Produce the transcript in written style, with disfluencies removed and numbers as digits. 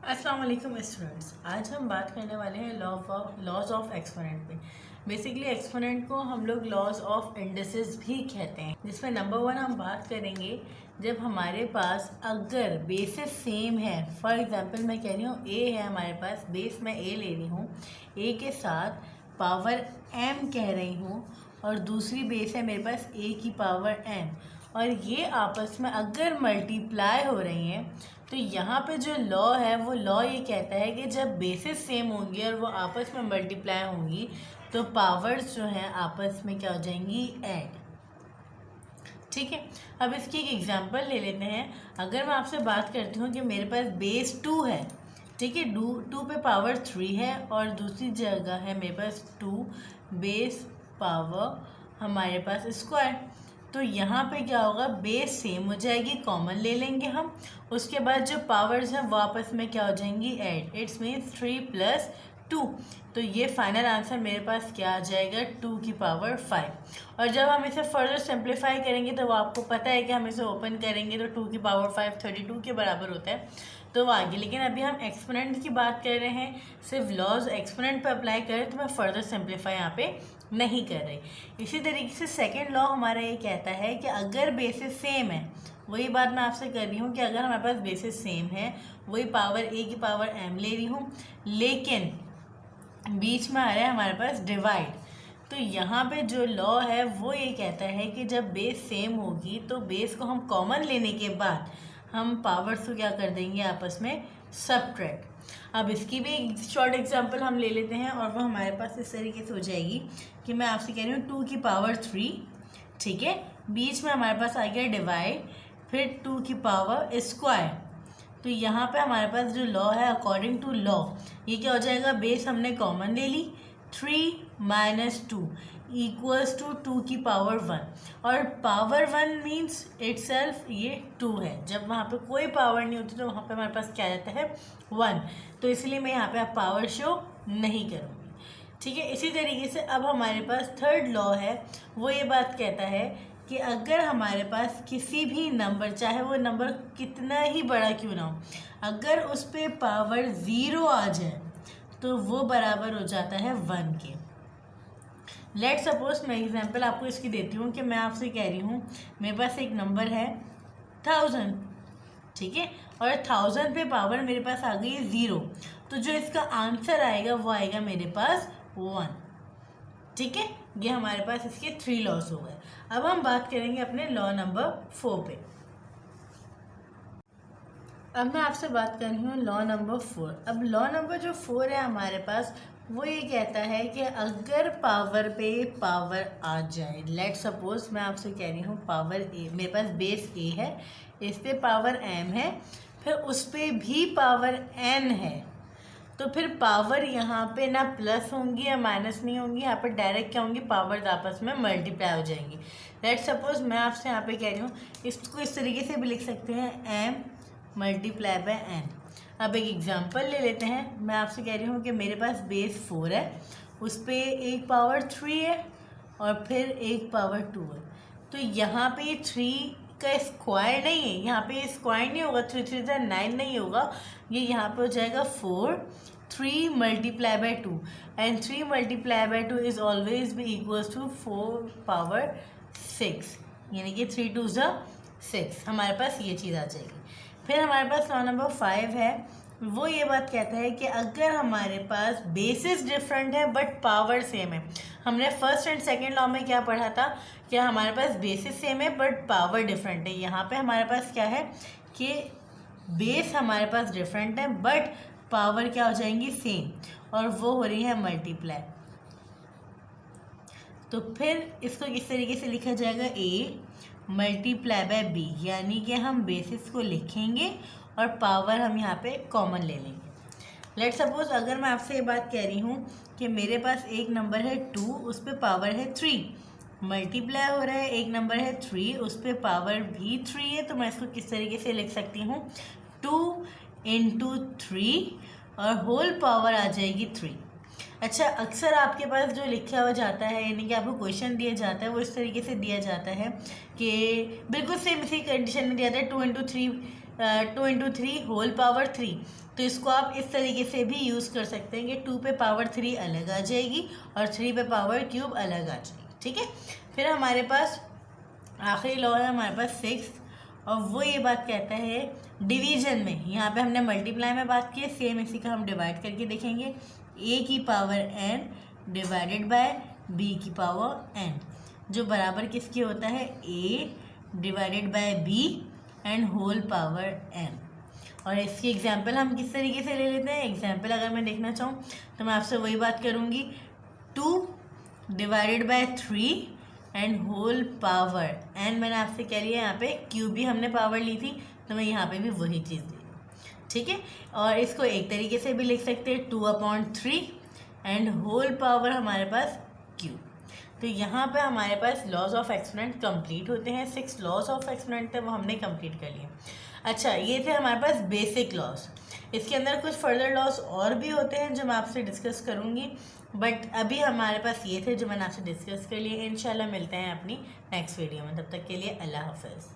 अस्सलाम वालेकुम स्टूडेंट्स। आज हम बात करने वाले हैं लॉज ऑफ एक्सपोनेंट पे। बेसिकली एक्सपोनेंट को हम लोग लॉज ऑफ इंडिसेस भी कहते हैं, जिसमें नंबर 1 हम बात करेंगे जब हमारे पास अगर बेसिस सेम है। फॉर एग्जांपल मैं कह रही हूँ ए है हमारे पास, बेस मैं ए ले रही हूँ, ए के साथ पावर m कह रही हूँ और दूसरी बेस है मेरे पास a की पावर n, और ये आपस में अगर मल्टीप्लाई हो रही हैं तो यहाँ पे जो लॉ है वो लॉ ये कहता है कि जब बेसिस सेम होंगी और वो आपस में मल्टीप्लाई होंगी तो पावर्स जो हैं आपस में क्या हो जाएंगी, ऐड। ठीक है, अब इसकी एक एग्जांपल ले लेते हैं। अगर मैं आपसे बात करती हूँ कि मेरे पास बेस 2 है, ठीक है, 2 पे पावर 3 है और दूसरी जगह है मेरे पास 2 बेस पावर हमारे पास स्क्वायर, तो यहाँ पे क्या होगा, बेस सेम हो जाएगी, कॉमन ले लेंगे हम, उसके बाद जो पावर्स हैं वो आपस में क्या हो जाएंगी, ऐड। इट्स मीन्स 3 + 2, तो ये फाइनल आंसर मेरे पास क्या आ जाएगा, 2 की पावर 5। और जब हम इसे फर्दर सिंप्लीफाई करेंगे तो वो आपको पता है कि हम इसे ओपन करेंगे तो 2 की पावर 5 32 के बराबर होता है, तो वो आगे। लेकिन अभी हम एक्सपोनेंट की बात कर रहे हैं, सिर्फ लॉज एक्सपोनेंट पे अप्लाई करें तो मैं फर्दर सिंप्लीफाई यहाँ पे नहीं कर रही। इसी तरीके से सेकेंड लॉ हमारा ये कहता है कि अगर बेसिस सेम है, वही बात मैं आपसे कर रही हूँ कि अगर हमारे पास बेसिस सेम है, वही पावर a की पावर m ले रही हूँ, लेकिन बीच में आ रहा है हमारे पास डिवाइड, तो यहाँ पे जो लॉ है वो ये कहता है कि जब बेस सेम होगी तो बेस को हम कॉमन लेने के बाद हम पावर्स को क्या कर देंगे, आपस में सबट्रैक्ट। अब इसकी भी एक शॉर्ट एग्जांपल हम ले लेते हैं और वो हमारे पास इस तरीके से हो जाएगी कि मैं आपसे कह रही हूँ 2 की पावर 3, ठीक है, बीच में हमारे पास आ गया डिवाइड, फिर 2 की पावर स्क्वायर, तो यहाँ पे हमारे पास जो लॉ है अकॉर्डिंग टू लॉ ये क्या हो जाएगा, बेस हमने कॉमन ले ली, 3 - 2 = 2 की पावर 1, और पावर 1 मीन्स इटसेल्फ ये 2 है। जब वहाँ पे कोई पावर नहीं होती तो वहाँ पे हमारे पास क्या रहता है, 1, तो इसलिए मैं यहाँ पे आप पावर शो नहीं करूँगी। ठीक है, इसी तरीके से अब हमारे पास थर्ड लॉ है, वो ये बात कहता है कि अगर हमारे पास किसी भी नंबर, चाहे वो नंबर कितना ही बड़ा क्यों ना हो, अगर उस पर पावर 0 आ जाए तो वो बराबर हो जाता है 1 के। लेट सपोज मैं एग्जांपल आपको इसकी देती हूँ कि मैं आपसे कह रही हूँ मेरे पास एक नंबर है 1000, ठीक है, और 1000 पे पावर मेरे पास आ गई 0, तो जो इसका आंसर आएगा वो आएगा मेरे पास 1। ठीक है, ये हमारे पास इसके 3 लॉस हो गए। अब हम बात करेंगे अपने लॉ नंबर 4 पे। अब मैं आपसे बात कर रही हूँ लॉ नंबर 4। अब लॉ नंबर जो 4 है हमारे पास, वो ये कहता है कि अगर पावर पे पावर आ जाए, लेट सपोज मैं आपसे कह रही हूँ पावर a, मेरे पास बेस a है, इस पे पावर m है, फिर उस पर भी पावर n है, तो फिर पावर यहाँ पे ना प्लस होंगी या माइनस नहीं होंगी, यहाँ पर डायरेक्ट क्या होंगी, पावर्स आपस में मल्टीप्लाई हो जाएंगी। लेट सपोज मैं आपसे यहाँ पे कह रही हूँ, इसको इस तरीके से भी लिख सकते हैं m × n। अब एक एग्जांपल ले लेते हैं। मैं आपसे कह रही हूँ कि मेरे पास बेस 4 है, उस पर एक पावर 3 है और फिर एक पावर 2 है, तो यहाँ पे 3 का स्क्वायर नहीं है, यहाँ पे स्क्वायर नहीं होगा, 3 3 9 नहीं होगा, ये यहाँ पे हो जाएगा 4, 3 × 2, and 3 × 2 is always be equals to 4 power 6, यानी कि 3 2 6, हमारे पास ये चीज़ आ जाएगी। फिर हमारे पास लॉ नंबर 5 है, वो ये बात कहता है कि अगर हमारे पास बेसिस डिफरेंट है बट पावर सेम है। हमने फर्स्ट एंड सेकंड लॉ में क्या पढ़ा था कि हमारे पास बेसिस सेम है बट पावर डिफरेंट है। यहाँ पे हमारे पास क्या है कि बेस हमारे पास डिफरेंट है बट पावर क्या हो जाएंगी, सेम, और वो हो रही है मल्टीप्लाई। तो फिर इसको इस तरीके से लिखा जाएगा a × b, यानी कि हम बेसिस को लिखेंगे और पावर हम यहाँ पे कॉमन ले लेंगे। लेट सपोज अगर मैं आपसे ये बात कह रही हूँ कि मेरे पास एक नंबर है 2, उस पर पावर है 3, मल्टीप्लाई हो रहा है, एक नंबर है 3, उस पर पावर भी 3 है, तो मैं इसको किस तरीके से लिख सकती हूँ, 2 × 3 और होल पावर आ जाएगी 3। अच्छा, अक्सर आपके पास जो लिखा हुआ जाता है, यानी कि आपको क्वेश्चन दिया जाता है, वो इस तरीके से दिया जाता है कि बिल्कुल सेम इसी कंडीशन में दिया जाता है, 2 × 3 2 इंटू 3 होल पावर 3, तो इसको आप इस तरीके से भी यूज़ कर सकते हैं कि 2 पे पावर 3 अलग आ जाएगी और 3 पे पावर क्यूब अलग आ जाएगी, ठीक है। फिर हमारे पास आखिरी लॉ है हमारे पास 6, और वो ये बात कहता है डिवीजन में, यहाँ पे हमने मल्टीप्लाई में बात की है, सेम इसी का हम डिवाइड करके देखेंगे। a की power n divided by b की पावर n, जो बराबर किसके होता है a divided by b and whole power n। और इसकी एग्जांपल हम किस तरीके से ले लेते हैं, एग्जांपल अगर मैं देखना चाहूँ तो मैं आपसे वही बात करूँगी, 2 divided by 3 and whole power n। मैंने आपसे क्या लिया, यहाँ पे क्यूब भी हमने पावर ली थी, तो मैं यहाँ पे भी वही चीज़ ली, ठीक है। और इसको एक तरीके से भी लिख सकते हैं 2/3 एंड होल पावर हमारे पास क्यूब। तो यहाँ पे हमारे पास लॉज ऑफ एक्सपोनेंट कंप्लीट होते हैं। 6 लॉज ऑफ एक्सपोनेंट थे वो हमने कंप्लीट कर लिए। अच्छा, ये थे हमारे पास बेसिक लॉज। इसके अंदर कुछ फर्दर लॉज और भी होते हैं जो मैं आपसे डिस्कस करूँगी, बट अभी हमारे पास ये थे जो मैंने आपसे डिस्कस कर लिए। इंशाल्लाह मिलते हैं अपनी नेक्स्ट वीडियो में, तब तक के लिए अल्लाह हाफ़िज़।